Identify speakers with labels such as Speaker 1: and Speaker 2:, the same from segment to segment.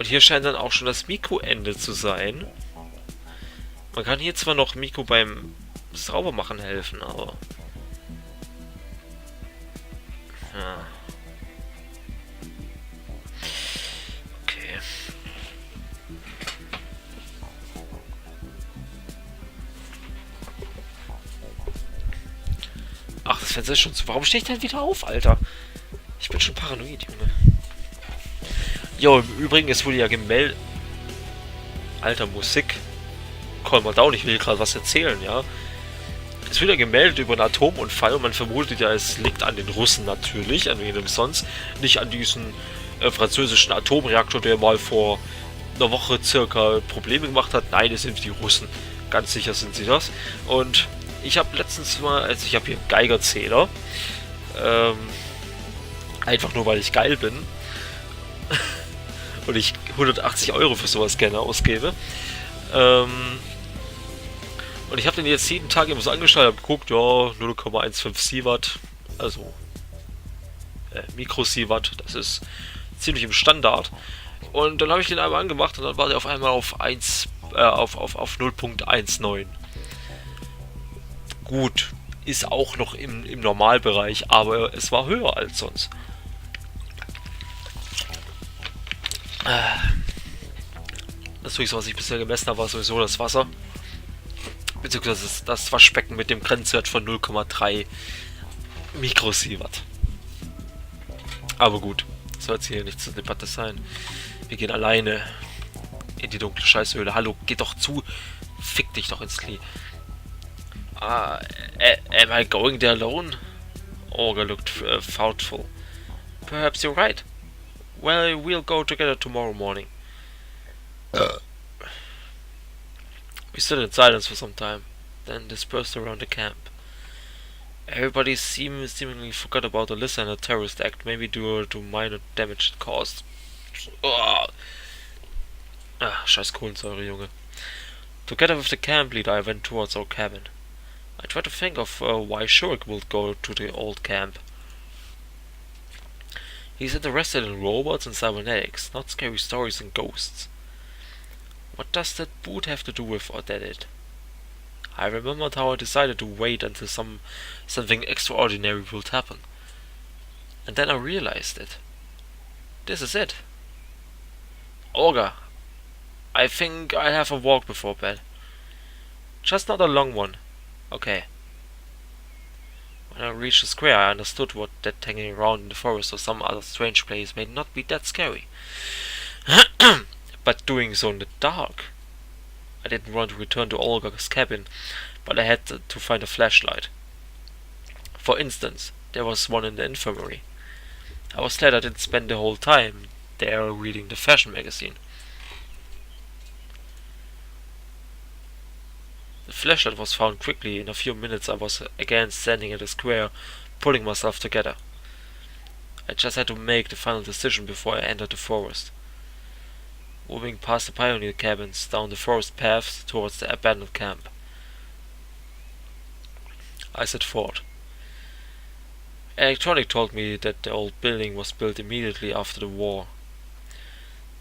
Speaker 1: Und hier scheint dann auch schon das Mikroende zu sein. Man kann hier zwar noch Miko beim Saubermachen helfen, aber... Ja. Okay. Ach, das Fenster ist schon zu. Warum stehe ich denn wieder auf, Alter? Ich bin schon paranoid, Junge. Jo, im Übrigen, es wurde ja gemeldet... Alter, Musik. Call mal down, ich will gerade was erzählen, ja. Es wird ja gemeldet über einen Atomunfall und man vermutet ja, es liegt an den Russen natürlich, an wen sonst, nicht an diesen französischen Atomreaktor, der mal vor einer Woche circa Probleme gemacht hat. Nein, es sind die Russen. Ganz sicher sind sie das. Und ich habe letztens mal, also ich habe hier einen Geigerzähler, einfach nur weil ich geil bin und ich 180 € für sowas gerne ausgebe. Und ich habe den jetzt jeden Tag immer so angeschaut, habe geguckt, ja, 0,15 Sievert, also Mikro-Sievert, das ist ziemlich im Standard. Und dann habe ich den einmal angemacht und dann war der auf einmal auf 0,19. Gut, ist auch noch im Normalbereich, aber es war höher als sonst. Das höchste, was ich bisher gemessen habe, war sowieso das Wasser. Beziehungsweise das Waschbecken mit dem Grenzwert von 0,3 Mikrosievert. Aber gut, soll jetzt hier nicht zur Debatte sein. Wir gehen alleine in die dunkle Scheißhöhle. Hallo, geh doch zu. Fick dich doch ins Knie. Am I going there alone? Olga looked thoughtful. Perhaps you're right. Well, we'll go together tomorrow morning. We stood in silence for some time, then dispersed around the camp. Everybody seemingly forgot about Alyssa and her terrorist act, maybe due to minor damage it caused. Scheiß Kohlensäure, Junge. Together with the camp leader, I went towards our cabin. I tried to think of why Shurik would go to the old camp. He's interested in robots and cybernetics, not scary stories and ghosts. What does that boot have to do with it? I remembered how I decided to wait until something extraordinary would happen. And then I realized it. This is it. Olga, I think I'll have a walk before bed. Just not a long one. Okay. When I reached the square, I understood what that hanging around in the forest or some other strange place may not be that scary. But doing so in the dark. I didn't want to return to Olga's cabin, but I had to find a flashlight. For instance, there was one in the infirmary. I was glad I didn't spend the whole time there reading the fashion magazine. The flashlight was found quickly. In a few minutes I was again standing at the square, pulling myself together. I just had to make the final decision before I entered the forest. Moving past the pioneer cabins, down the forest paths towards the abandoned camp. I set forth. Electronic told me that the old building was built immediately after the war.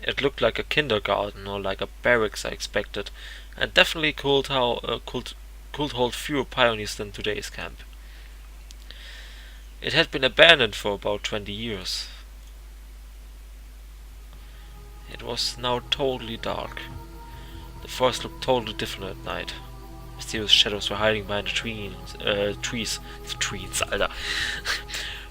Speaker 1: It looked like a kindergarten or like a barracks I expected, and definitely could hold fewer pioneers than today's camp. It had been abandoned for about 20 years. It was now totally dark. The forest looked totally different at night. Mysterious shadows were hiding behind the trees, Alter.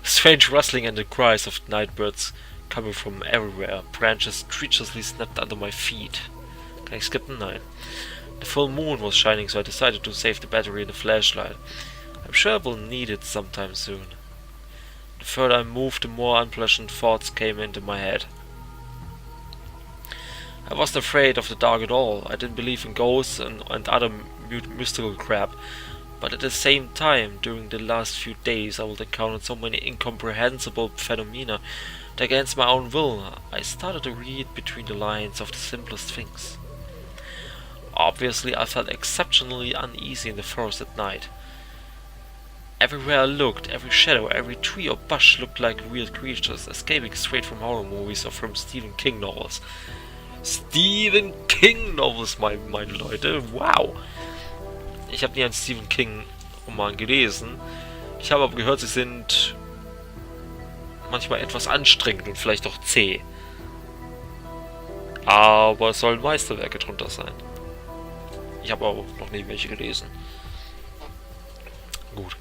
Speaker 1: Strange rustling and the cries of night birds coming from everywhere. Branches treacherously snapped under my feet. Can I skip? Nein. The full moon was shining, so I decided to save the battery in the flashlight. I'm sure I will need it sometime soon. The further I moved, the more unpleasant thoughts came into my head. I wasn't afraid of the dark at all. I didn't believe in ghosts and other mystical crap. But at the same time, during the last few days, I would encounter so many incomprehensible phenomena that against my own will, I started to read between the lines of the simplest things. Obviously, I felt exceptionally uneasy in the forest at night. Everywhere I looked, every shadow, every tree or bush looked like weird creatures escaping straight from horror movies or from Stephen King novels. Stephen King Novels, meine Leute. Wow. Ich habe nie einen Stephen King Roman gelesen. Ich habe aber gehört, sie sind manchmal etwas anstrengend und vielleicht auch zäh. Aber es sollen Meisterwerke drunter sein. Ich habe auch noch nie welche gelesen. Gut.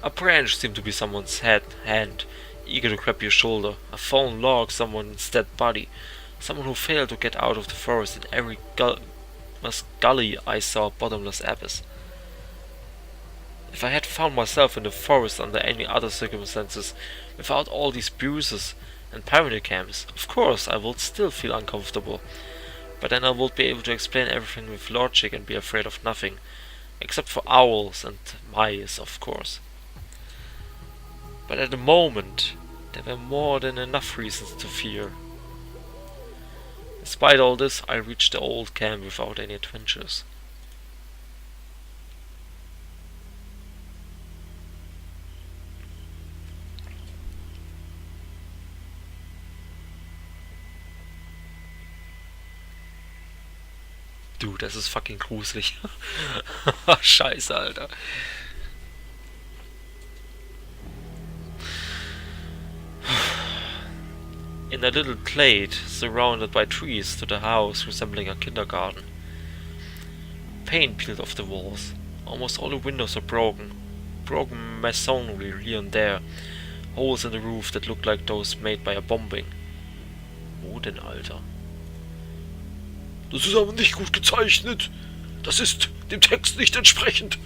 Speaker 1: A branch seemed to be someone's hand, eager to grab your shoulder. A fallen log, someone's dead body. Someone who failed to get out of the forest. In every gully I saw a bottomless abyss. If I had found myself in the forest under any other circumstances, without all these bruises and pioneer camps, of course I would still feel uncomfortable. But then I would be able to explain everything with logic and be afraid of nothing. Except for owls and mice, of course. But at the moment, there were more than enough reasons to fear. Despite all this, I reached the old camp without any adventures. Du, das ist fucking gruselig. Scheiße, Alter. In a little glade, surrounded by trees, stood a house resembling a kindergarten. Paint peeled off the walls. Almost all the windows were broken. Broken masonry here and there. Holes in the roof that looked like those made by a bombing. Wo denn, Alter? Das ist aber nicht gut gezeichnet. Das ist dem Text nicht entsprechend.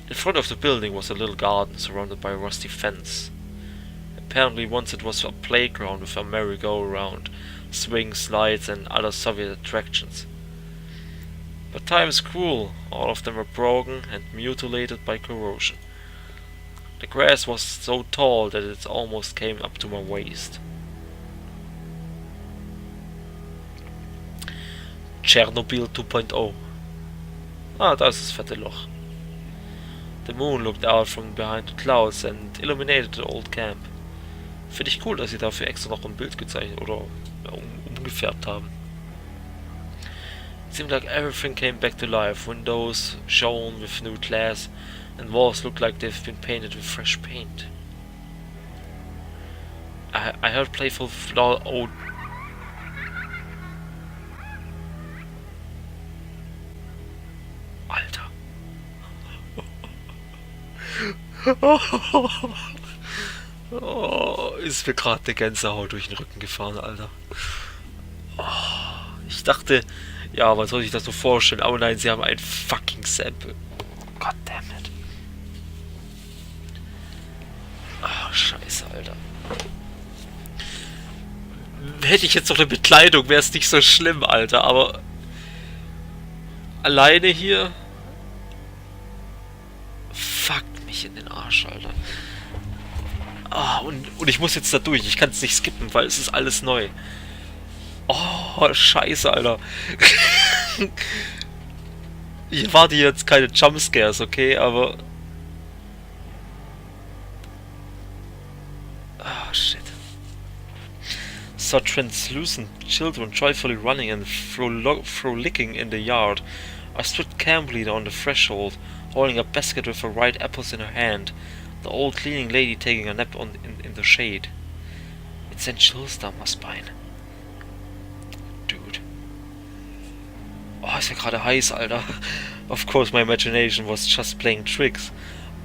Speaker 1: In front of the building was a little garden surrounded by a rusty fence. Apparently once it was a playground with a merry-go-round, swing, slides and other Soviet attractions. But time is cruel. All of them were broken and mutilated by corrosion. The grass was so tall that it almost came up to my waist. Chernobyl 2.0. Ah, da ist das fette Loch. The moon looked out from behind the clouds and illuminated the old camp. Finde ich cool, dass sie dafür extra noch ein Bild gezeichnet oder umgefärbt haben. It seemed like everything came back to life. Windows shone with new glass and walls looked like they've been painted with fresh paint. I heard playful oh. Alter. Oh, ist mir gerade eine Gänsehaut durch den Rücken gefahren, Alter. Oh, ich dachte, ja, man soll sich das so vorstellen, aber nein, sie haben ein fucking Sample. God damn it. Ah, scheiße, Alter. Hätte ich jetzt noch eine Bekleidung, wäre es nicht so schlimm, Alter, aber alleine hier. Fuck mich in den Arsch, Alter. Ah, und ich muss jetzt da durch. Ich kann es nicht skippen, weil es ist alles neu. Oh, scheiße, Alter. Ich warte jetzt keine Jumpscares, okay, aber... Ah, shit. Saw translucent children joyfully running and frolicking in the yard. I stood calmly on the threshold, holding a basket with the ripe apples in her hand. The old cleaning lady taking a nap in the shade. It sent chills down my spine. Dude. Oh, ist ja gerade heiß, Alter. Of course my imagination was just playing tricks.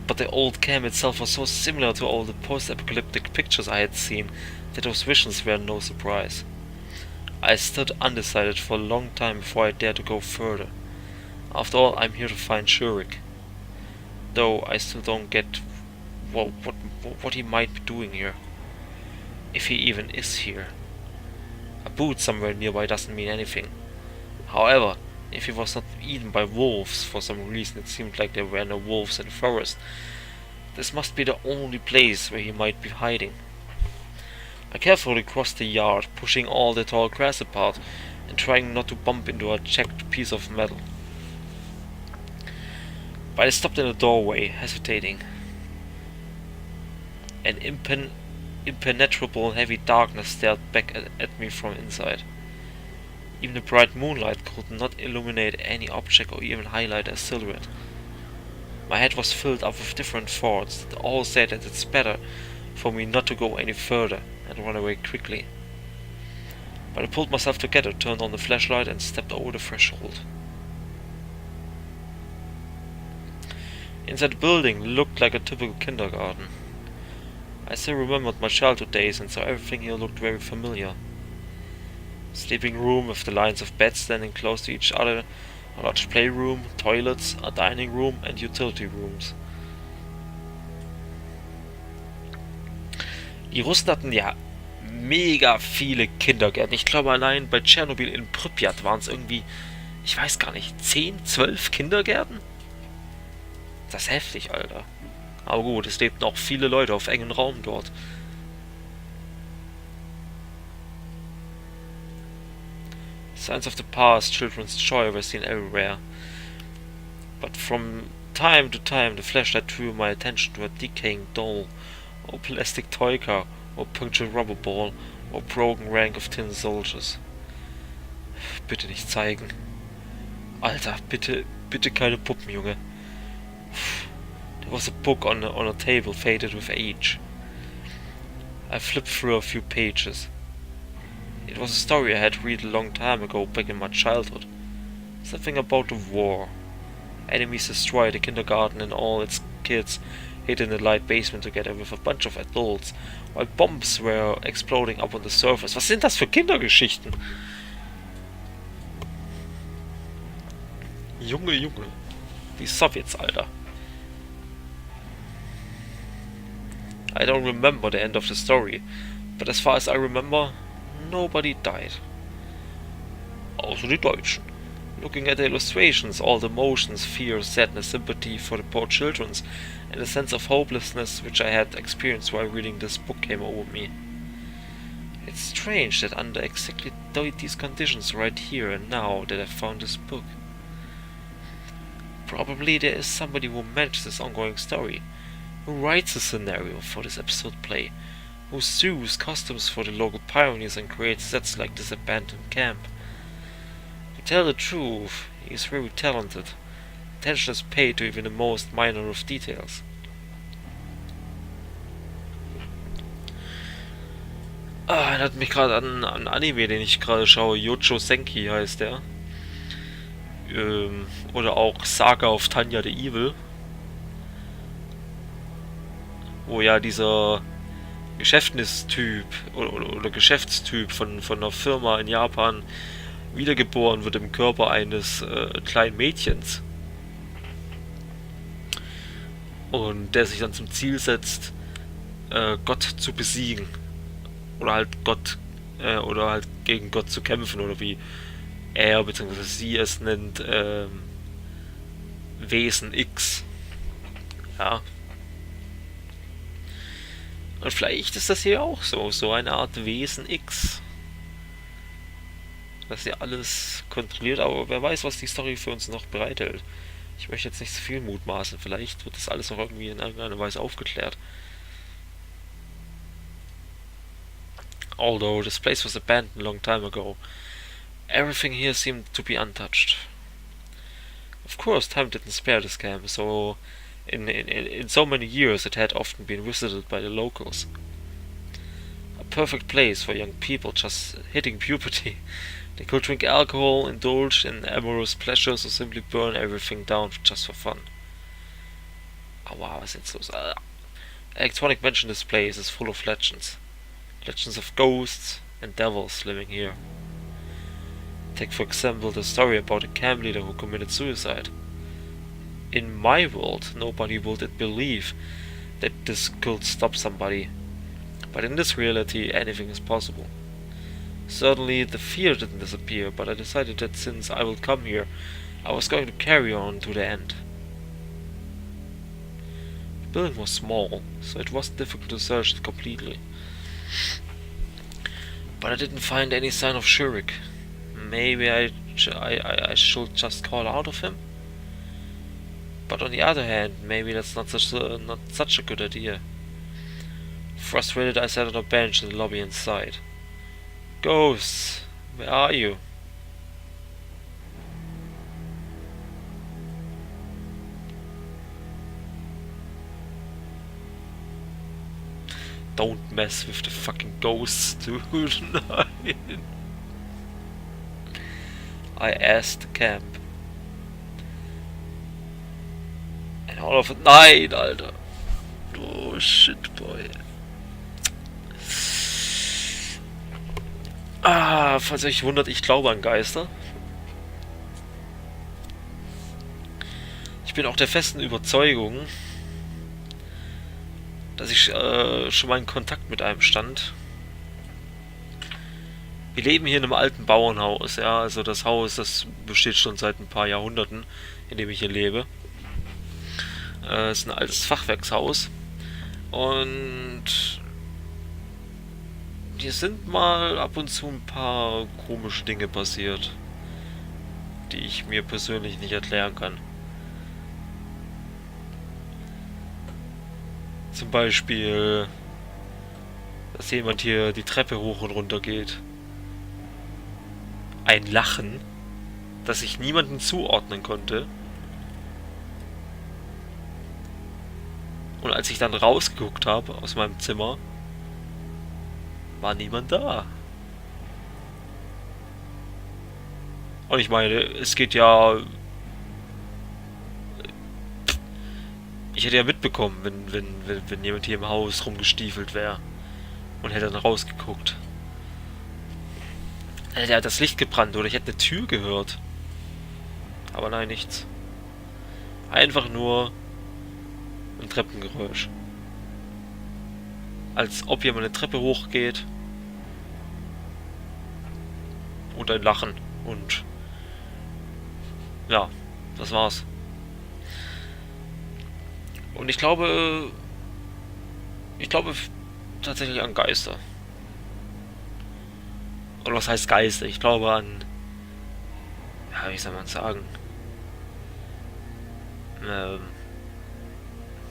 Speaker 1: But the old camp itself was so similar to all the post-apocalyptic pictures I had seen that those visions were no surprise. I stood undecided for a long time before I dared to go further. After all, I'm here to find Shurik. Though I still don't get what he might be doing here. If he even is here. A boot somewhere nearby doesn't mean anything. However, if he was not eaten by wolves for some reason, it seemed like there were no wolves in the forest. This must be the only place where he might be hiding. I carefully crossed the yard, pushing all the tall grass apart and trying not to bump into a jagged piece of metal. But I stopped in the doorway, hesitating. An impenetrable heavy darkness stared back at me from inside. Even the bright moonlight could not illuminate any object or even highlight a silhouette. My head was filled up with different thoughts that all said that it's better for me not to go any further and run away quickly. But I pulled myself together, turned on the flashlight and stepped over the threshold. Inside the building looked like a typical kindergarten. I still remembered my childhood days and so everything here looked very familiar. Sleeping room with the lines of beds standing close to each other, a large playroom, toilets, a dining room and utility rooms. Die Russen hatten ja mega viele Kindergärten. Ich glaube allein bei Tschernobyl in Pripyat waren es irgendwie, ich weiß gar nicht, 10, 12 Kindergärten? Das ist heftig, Alter. Aber gut, es lebten auch viele Leute auf engem Raum dort. Signs of the past, children's joy were seen everywhere. But from time to time the flashlight drew my attention to a decaying doll, or plastic toy car, or punctured rubber ball, or broken rank of tin soldiers. Bitte nicht zeigen. Alter, bitte, bitte keine Puppen, Junge. There was a book on a table faded with age. I flipped through a few pages. It was a story I had read a long time ago, back in my childhood. Something about the war. Enemies destroyed the kindergarten and all its kids hid in the light basement together with a bunch of adults, while bombs were exploding up on the surface. Was sind das für Kindergeschichten? Junge, Junge. Die Sowjets, Alter. I don't remember the end of the story, but as far as I remember, nobody died. Außer die Deutschen. Looking at the illustrations, all the emotions, fear, sadness, sympathy for the poor children, and a sense of hopelessness which I had experienced while reading this book came over me. It's strange that under exactly these conditions right here and now that I found this book. Probably there is somebody who managed this ongoing story, who writes a scenario for this episode play, who sews costumes for the local pioneers and creates sets like this abandoned camp. To tell the truth, he is very talented. Attention is paid to even the most minor of details. Erinnert mich gerade an Anime, den ich gerade schaue. Yocho Senki heißt der. Oder auch Saga of Tanya the Evil. Wo ja dieser Geschäftstyp oder Geschäftstyp von einer Firma in Japan wiedergeboren wird im Körper eines kleinen Mädchens. Und der sich dann zum Ziel setzt, Gott zu besiegen. Oder halt oder halt gegen Gott zu kämpfen, oder wie er bzw. sie es nennt, Wesen X. Ja. Und vielleicht ist das hier auch so eine Art Wesen X. Das hier alles kontrolliert, aber wer weiß, was die Story für uns noch bereithält. Ich möchte jetzt nicht zu viel mutmaßen, vielleicht wird das alles noch irgendwie in irgendeiner Weise aufgeklärt. Although this place was abandoned a long time ago, everything here seemed to be untouched. Of course, time didn't spare this camp, so in so many years it had often been visited by the locals. A perfect place for young people just hitting puberty. They could drink alcohol, indulge in amorous pleasures, or simply burn everything down just for fun. Oh wow, was ist jetzt los? Electronic mentioned this place is full of legends. Legends of ghosts and devils living here. Take for example the story about a camp leader who committed suicide. In my world, nobody would believe that this could stop somebody. But in this reality, anything is possible. Certainly the fear didn't disappear, but I decided that since I will come here, I was going to carry on to the end. The building was small, so it wasn't difficult to search it completely. But I didn't find any sign of Shurik. Maybe I should just call out of him? But on the other hand, maybe that's not such a good idea. Frustrated, I sat on a bench in the lobby inside. Ghosts, where are you? Don't mess with the fucking ghosts, dude. Nein. I asked the camp. And all of it. Nein, Alter. Oh shit, boy. Falls ihr euch wundert, ich glaube an Geister. Ich bin auch der festen Überzeugung, dass ich schon mal in Kontakt mit einem stand. Wir leben hier in einem alten Bauernhaus, ja, also das Haus, das besteht schon seit ein paar Jahrhunderten, in dem ich hier lebe. Es ist ein altes Fachwerkshaus und hier sind mal ab und zu ein paar komische Dinge passiert, die ich mir persönlich nicht erklären kann. Zum Beispiel, dass jemand hier die Treppe hoch und runter geht. Ein Lachen, das ich niemandem zuordnen konnte. Und als ich dann rausgeguckt habe aus meinem Zimmer, war niemand da. Und ich meine, es geht ja... Ich hätte ja mitbekommen, wenn jemand hier im Haus rumgestiefelt wäre und hätte dann rausgeguckt. Der hat das Licht gebrannt oder ich hätte eine Tür gehört. Aber nein, nichts. Einfach nur ein Treppengeräusch. Als ob jemand eine Treppe hochgeht und ein Lachen und ja, das war's. Und ich glaube tatsächlich an Geister. Oder was heißt Geister? Ich glaube an, ja, wie soll man sagen, nennen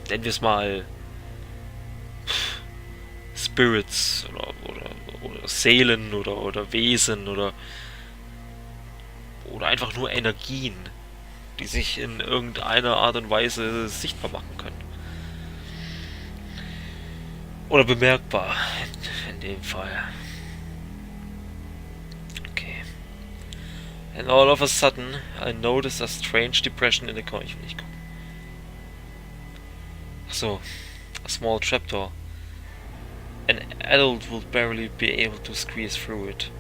Speaker 1: wir es mal Spirits oder Seelen oder Wesen oder einfach nur Energien, die sich in irgendeiner Art und Weise sichtbar machen können. Oder bemerkbar, in dem Fall. Okay. And all of a sudden, I noticed a strange depression in the corner. Ich will nicht gucken. Achso. A small trapdoor. An adult would barely be able to squeeze through it.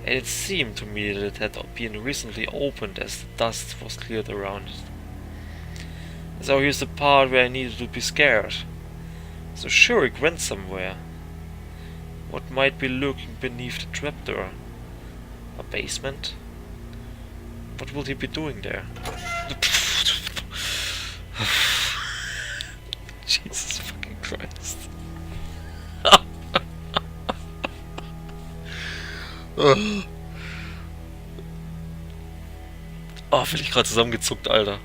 Speaker 1: And it seemed to me that it had been recently opened as the dust was cleared around it. So here's the part where I needed to be scared. So Shurik went somewhere. What might be lurking beneath the trapdoor? A basement? What will he be doing there? Jesus fucking Christ. Oh, bin ich gerade zusammengezuckt, Alter.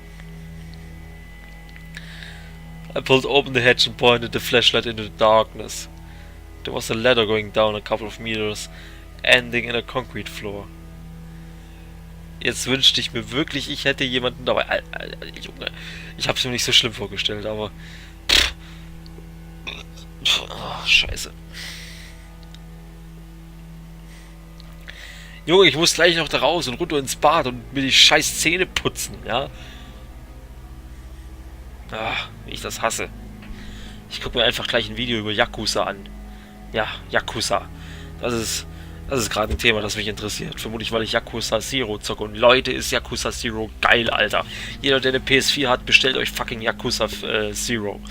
Speaker 1: I pulled open the hatch and pointed the flashlight into the darkness. There was a ladder going down a couple of meters, ending in a concrete floor. Jetzt wünschte ich mir wirklich, ich hätte jemanden dabei. Junge, ich hab's mir nicht so schlimm vorgestellt, aber... Oh, scheiße. Junge, ich muss gleich noch da raus und runter ins Bad und mir die scheiß Zähne putzen, ja? Ach, wie ich das hasse. Ich gucke mir einfach gleich ein Video über Yakuza an. Ja, Yakuza. Das ist gerade ein Thema, das mich interessiert. Vermutlich, weil ich Yakuza Zero zocke. Und Leute, ist Yakuza Zero geil, Alter. Jeder, der eine PS4 hat, bestellt euch fucking Yakuza Zero.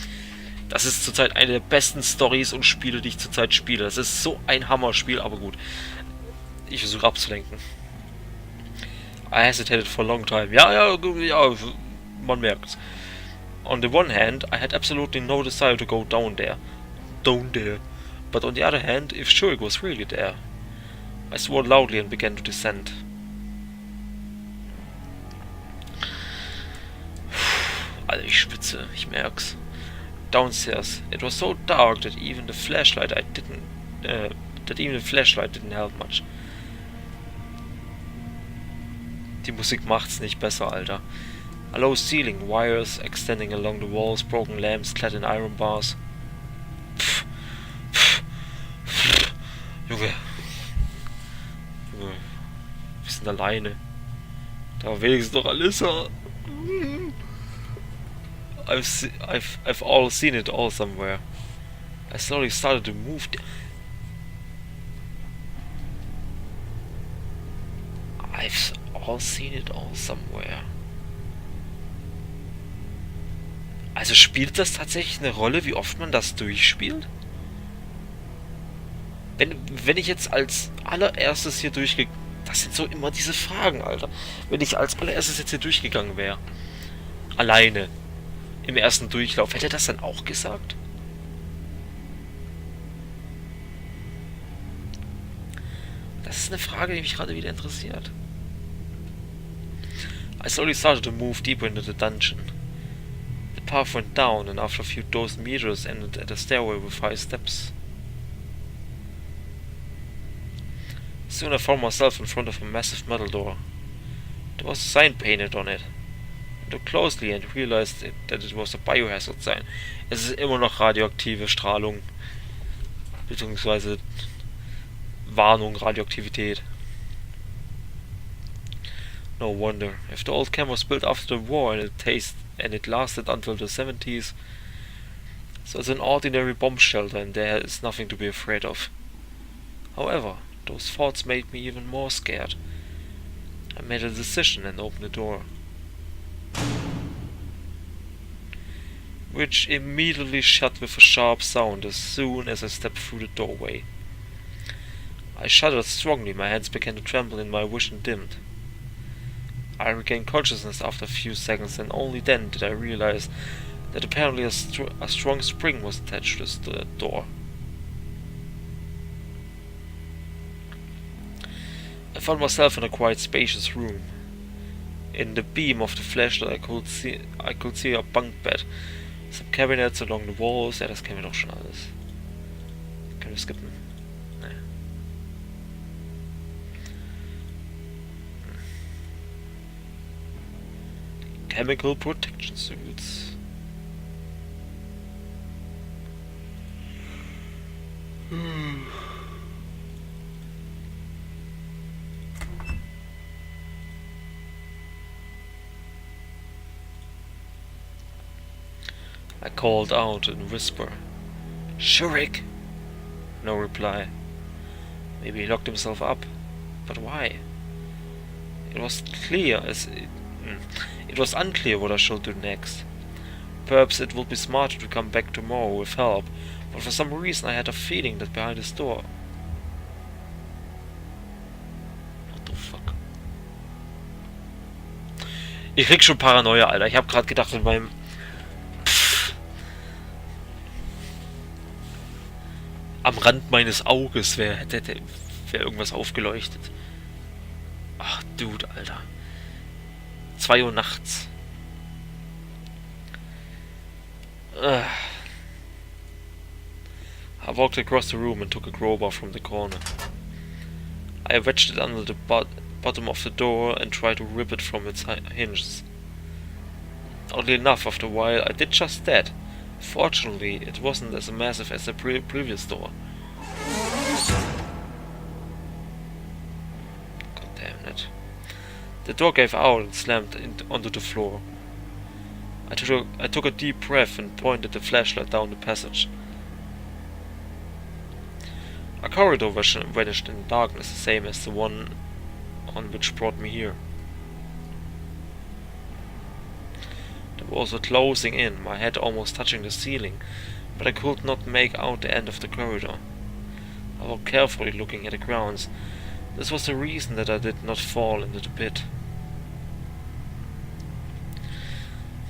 Speaker 1: Das ist zurzeit eine der besten Stories und Spiele, die ich zurzeit spiele. Das ist so ein Hammerspiel, aber gut. Ich versuche abzulenken. I hesitated for a long time. Ja, man merkt's. On the one hand, I had absolutely no desire to go down there. But on the other hand, if Shurik was really there. I swore loudly and began to descend. Alter, ich schwitze, ich merk's. Downstairs, it was so dark that even the flashlight didn't help much. Die Musik macht's nicht besser, Alter. A low ceiling, wires extending along the walls, broken lamps clad in iron bars. Pff. Junge, Junge, wir sind alleine. Da war wenigstens noch Alyssa. I've all seen it all somewhere. I slowly started to move. I've all seen it all somewhere. Also spielt das tatsächlich eine Rolle, wie oft man das durchspielt? Wenn ich jetzt als allererstes hier durchgegangen... Das sind so immer diese Fragen, Alter. Wenn ich als allererstes jetzt hier durchgegangen wäre. Alleine. Im ersten Durchlauf. Hätte er das dann auch gesagt? Das ist eine Frage, die mich gerade wieder interessiert. I slowly started to move deeper into the dungeon. The path went down, and after a few dozen meters ended at a stairway with 5 steps. Soon I found myself in front of a massive metal door. There was a sign painted on it. I looked closely and realized that it was a biohazard sign. Es ist immer noch radioaktive Strahlung, beziehungsweise Warnung, Radioaktivität. No wonder. If the old camp was built after the war and it lasted until the 70s, so it's an ordinary bomb shelter and there is nothing to be afraid of. However, those thoughts made me even more scared. I made a decision and opened the door, which immediately shut with a sharp sound as soon as I stepped through the doorway. I shuddered strongly, my hands began to tremble and my vision dimmed. I regained consciousness after a few seconds, and only then did I realize that apparently a strong spring was attached to the door. I found myself in a quite spacious room. In the beam of the flashlight I could see a bunk bed, some cabinets along the walls. Ja, das kennen wir doch schon alles. Können wir skippen? Nee. Chemical protection suits. I called out in a whisper, "Shurik!" No reply. Maybe he locked himself up. But why? It was unclear what I should do next. Perhaps it would be smarter to come back tomorrow with help, but for some reason I had a feeling that behind this door... What the fuck? Ich krieg schon Paranoia, Alter. Ich hab grad gedacht, in meinem... Am Rand meines Auges wäre irgendwas aufgeleuchtet. Ach, Dude, Alter. 2 Uhr nachts. I walked across the room and took a crowbar from the corner. I wedged it under the bottom of the door and tried to rip it from its hinges. Oddly enough, after a while, I did just that. Fortunately, it wasn't as massive as the previous door. God damn it. The door gave out and slammed onto the floor. I took a deep breath and pointed the flashlight down the passage. A corridor vanished in darkness, the same as the one on which brought me here. The walls were closing in, my head almost touching the ceiling, but I could not make out the end of the corridor. I walked carefully, looking at the grounds. This was the reason that I did not fall into the pit.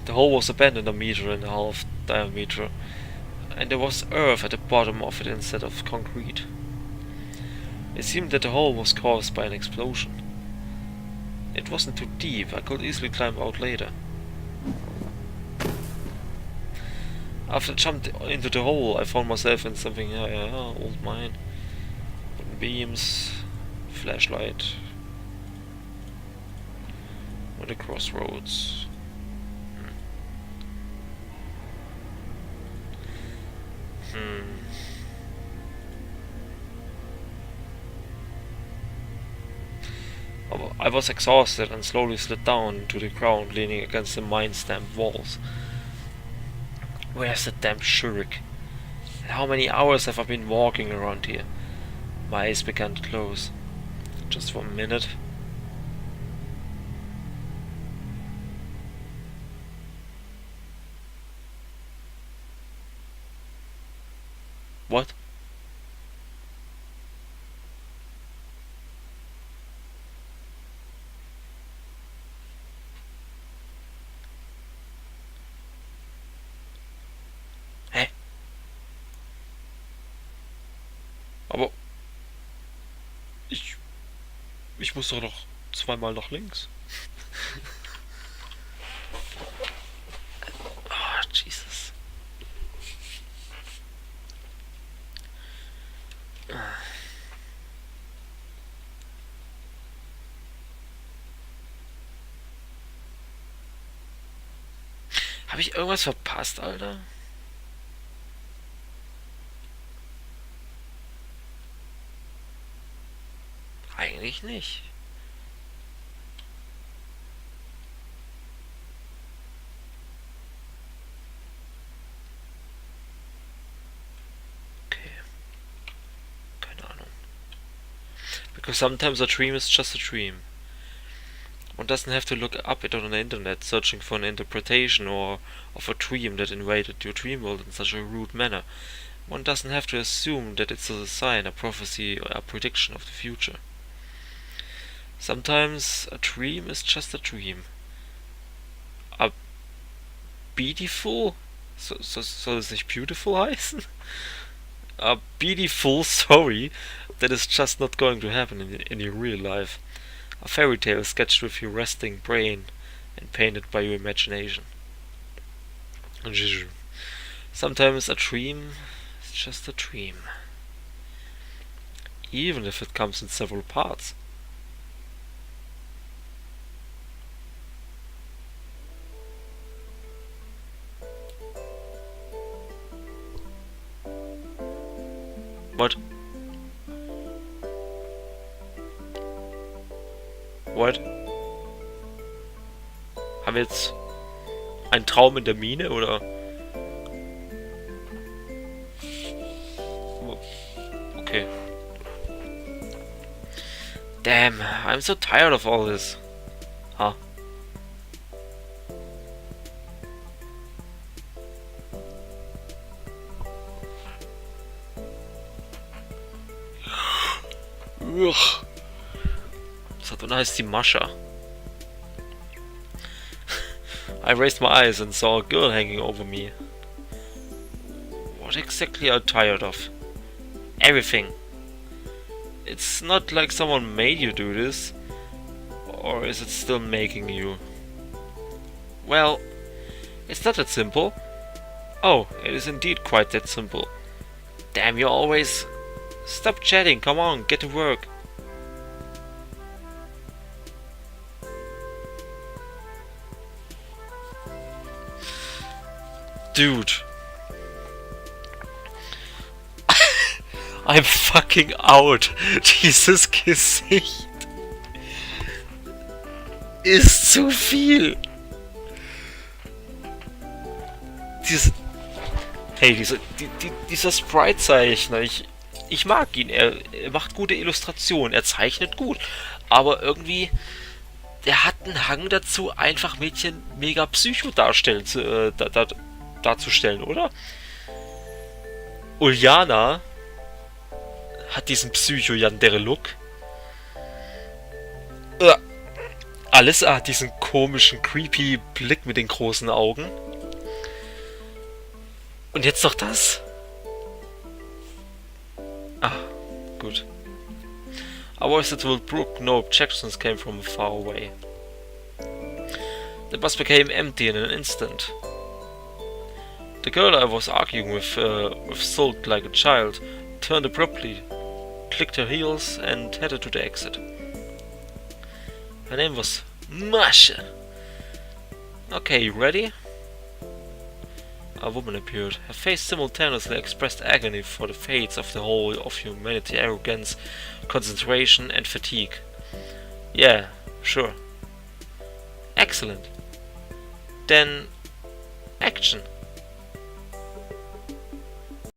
Speaker 1: The hole was abandoned 1.5 meters diameter, and there was earth at the bottom of it instead of concrete. It seemed that the hole was caused by an explosion. It wasn't too deep, I could easily climb out later. After I jumped into the hole, I found myself in something, old mine. Wooden beams, flashlight, at the crossroads. I was exhausted and slowly slid down to the ground, leaning against the mine-stamped walls. Where's the damn Shurik? And how many hours have I been walking around here? My eyes began to close. Just for a minute. What? Hä? Aber ich muss doch noch zweimal nach links. Ah, Jesus. Habe ich irgendwas verpasst, Alter? Eigentlich nicht. Okay. Keine Ahnung. Because sometimes a dream is just a dream. One doesn't have to look up it on the internet searching for an interpretation or of a dream that invaded your dream world in such a rude manner. One doesn't have to assume that it's a sign, a prophecy, or a prediction of the future. Sometimes a dream is just a dream. A beautiful? Soll es nicht beautiful heißen? A beautiful story that is just not going to happen in your real life. A fairy tale sketched with your resting brain and painted by your imagination. Sometimes a dream is just a dream. Even if it comes in several parts. What? What? Haben wir jetzt einen Traum in der Mine, oder? Okay. Damn, I'm so tired of all this. Huh. Ugh. So dann heißt die Mascha. I raised my eyes and saw a girl hanging over me. What exactly are you tired of? Everything. It's not like someone made you do this. Or is it still making you? Well, it's not that simple. Oh, it is indeed quite that simple. Damn, you always... Stop chatting, come on, get to work. Dude. I'm fucking out. Dieses Gesicht ist zu viel. Dieser Sprite-Zeichner, ich mag ihn. Er macht gute Illustrationen, er zeichnet gut. Aber irgendwie, der hat einen Hang dazu, einfach Mädchen mega psycho darzustellen, oder? Uljana hat diesen Psycho-Yandere-Look. Alissa hat diesen komischen, creepy Blick mit den großen Augen. Und jetzt noch das? Ah, gut. I voiced it will brook no objections came from far away. The bus became empty in an instant. The girl I was arguing with sulked like a child, turned abruptly, clicked her heels, and headed to the exit. Her name was Masha. Okay, you ready? A woman appeared. Her face simultaneously expressed agony for the fates of the whole of humanity, arrogance, concentration, and fatigue. Yeah, Sure. Excellent. Then, action.